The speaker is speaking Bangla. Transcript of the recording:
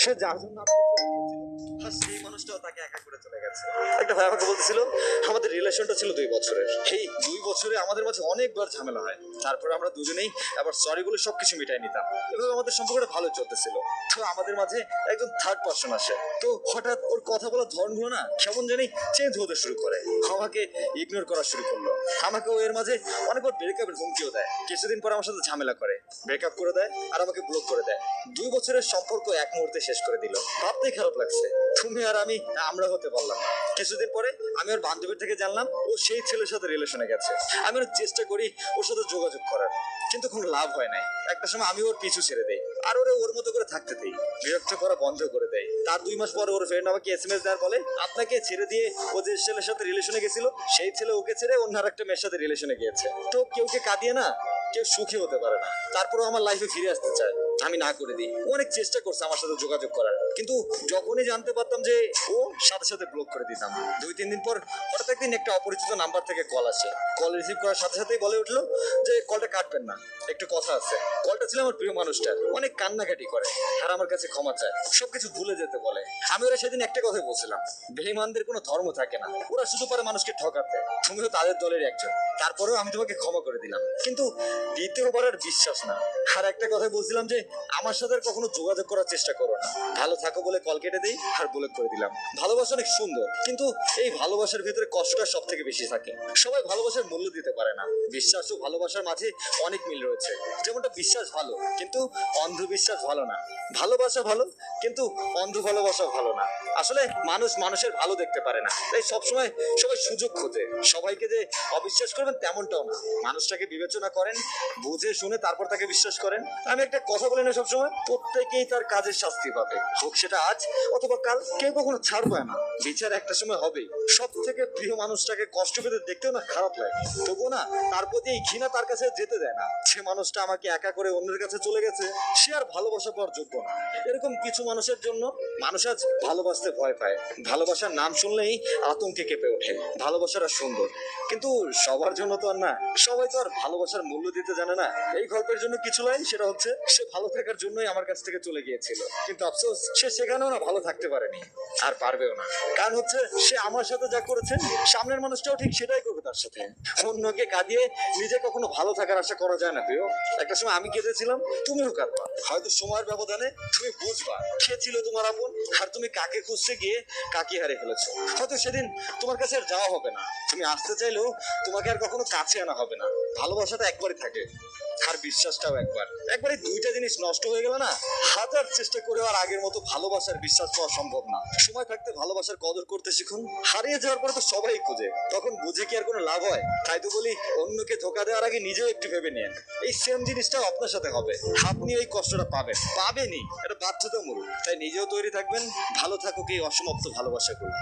সে যার জন্য আর সেই মানুষটাও তাকে একা করে চলে গেছে। একটা ভাই আমাকে বলতেছিল আমাদের রিলেশনটা ছিল 2 বছরের, এই 2 বছরে আমাদের মাঝে অনেকবার ঝামেলা হয়, তারপরে আমরা দুজনেই আবার সরি বলে সবকিছু মিটাই নিতাম। এভাবে আমাদের সম্পর্কটা ভালো চলতেছিল। তো আমাদের মাঝে একজন থার্ড পার্সন আসে, তো হঠাৎ ওর কথা বলার ধরনগুলো না কেমন জানি চেঞ্জ হতে শুরু করে, আমাকে ইগনোর করা শুরু করলো। আমাকে ও এর মাঝে অনেকবার ব্রেকআপের হুমকিও দেয়, কিছুদিন পর আমার সাথে ঝামেলা করে, ব্রেকআপ করে দেয় আর আমাকে ব্লক করে দেয়। 2 বছরের সম্পর্ক এক মুহূর্তে শেষ করে দিল। ভাবতেই খারাপ লাগছে, তুমি আর আমরা হতে পারলাম না। কিছুদিন পরে আমি ওর বান্ধবীর থেকে জানলাম ও সেই ছেলের সাথে রিলেশনে গেছে। আমি ওর চেষ্টা করি ওর সাথে যোগাযোগ করার, কিন্তু কোনো লাভ হয় নাই। একটা সময় আমি ওর পিছু ছেড়ে দেই আর ওরে ওর মতো করে থাকতে দেই, বিরক্ত করা বন্ধ করে দেয়। তার 2 মাস পরে ওর ফ্রেন্ড আমাকে এসএমএস দেওয়ার বলে আপনাকে ছেড়ে দিয়ে ও যে ছেলের সাথে রিলেশনে গেছিল সেই ছেলে ওকে ছেড়ে অন্য আর একটা মেয়ের সাথে রিলেশনে গিয়েছে। তো কেউকে কাঁদিয়ে না কেউ সুখী হতে পারে না। তারপরেও আমার লাইফে ফিরে আসতে চায়, আমি না করে দিই। অনেক চেষ্টা করছে আমার সাথে যোগাযোগ করার, কিন্তু যখনই জানতে পারতাম যে ও সাথে সাথে ব্লক করে দিতাম। 2-3 দিন পর হঠাৎ একদিন একটা অপরিচিত নাম্বার থেকে কল আসে। কল রিসিভ করার সাথে সাথেই বলে উঠলো যে কলটা কাটবেন না, একটু কথা আছে। কলটা ছিল আমার প্রিয় মানুষটার, অনেক কান্নাকাটি করে আর আমার কাছে ক্ষমা চায়, সবকিছু ভুলে যেতে বলে। আমি ওরা সেদিন একটা কথাই বলছিলাম, বেঈমানদের কোনো ধর্ম থাকে না, ওরা শুধু পারে মানুষকে ঠকাতে, তুমিও তাদের দলের একজন। তারপরেও আমি তোমাকে ক্ষমা করে দিলাম, কিন্তু দ্বিতীয়বার আর বিশ্বাস না। আর একটা কথা বলছিলাম যে আমার সাথে আর কখনো যোগাযোগ করার চেষ্টা করো না, ভালো থাকো বলে কল কেটে দিই আর ব্লক করে দিলাম। ভালোবাসা অনেক সুন্দর, কিন্তু এই ভালোবাসার ভিতরে কষ্টটা সব থেকে বেশি থাকে। সবাই ভালোবাসার মূল্য দিতে পারে না। বিশ্বাস ও ভালোবাসার মাঝে অনেক মিল রয়েছে। যেমনটা বিশ্বাস ভালো, কিন্তু অন্ধবিশ্বাস ভালো না। ভালোবাসা ভালো, কিন্তু অন্ধ ভালোবাসা ভালো না। আসলে মানুষ মানুষের ভালো দেখতে পারে না, তাই সবসময় সবাই সুযোগ খোঁজে। সবাইকে যে অবিশ্বাস করবেন তেমনটাও না, মানুষটাকে বিবেচনা করেন, বুঝে শুনে তারপর তাকে বিশ্বাস করেন। আমি একটা কথা বলি না সবসময়, প্রত্যেকেই তার কাজের শাস্তি পাবে, হোক সেটা আজ অথবা কাল। কেউ কখনো ছাড় পায় না, বিচার একটা সময় হবেই। সব থেকে প্রিয় মানুষটাকে কষ্ট পেতে দেখতেও না খারাপ লাগে, তবুও না তার প্রতি এই ঘৃণা তার কাছে যেতে দেয় না। যে মানুষটা আমাকে একা করে অন্যের কাছে চলে গেছে সে আর ভালোবাসা পাওয়ার যোগ্য না। এরকম কিছু মানুষের জন্য মানুষ আজ ভালোবাসতে ভয় পায়, ভালোবাসার নাম শুনলেই আতঙ্কে কেঁপে ওঠে। ভালোবাসাটা সুন্দর, কিন্তু সবার জন্য তো আর না। সবাই তো আর ভালোবাসার মূল্য দিতে জানে না। এই গল্পের জন্য কিছু লাইন, সেটা হচ্ছে সে ভালো থাকার জন্যই আমার কাছ থেকে চলে গিয়েছিল, কিন্তু আফসোস সে সেখানেও না ভালো থাকতে পারেনি, আর পারবেও না। কারণ হচ্ছে সে আমার সাথে যা করেছে সামনের মানুষটাও ঠিক সেটাই করবে তার সাথে। অন্যকে কাঁদিয়ে নিজে কখনো ভালো থাকার আশা করা যায় না প্রিয়। একটা সময় আমি কেঁদেছিলাম, তুমিও কাঁদবা। হয়তো সময়ের ব্যবধানে তুমি বুঝবা কে ছিল তোমার আপন, আর তুমি কাকে খুঁজতে গিয়ে কাকে হারিয়ে ফেলেছো। হয়তো সেদিন তোমার কাছে আর যাওয়া হবে না, তুমি আসতে চাইলেও তোমাকে আর কখনো কাছে আনা হবে না। ভালোবাসাটা একবারই থাকে, আর বিশ্বাসটাও একবার। একবারে দুইটা জিনিস নষ্ট হয়ে গেল না, হাজার চেষ্টা করে আর আগের মতো ভালোবাসার বিশ্বাস পাওয়া সম্ভব না। সময় থাকতে ভালোবাসার কদর করতে শিখুন, হারিয়ে যাওয়ার পরে তো সবাই খুঁজে, তখন বুঝে কি আর কোনো লাভ হয়? তাই তো বলি, অন্যকে ধোকা দেওয়ার আগে নিজেও একটু ভেবে নিন। এই সেম জিনিসটা আপনার সাথে হবে, আপনি এই কষ্টটা পাবেনই, এটা বাধ্যতামূলক। তাই নিজেও তৈরি থাকবেন, ভালো থাকুক এই অসমাপ্ত ভালোবাসাগুলো।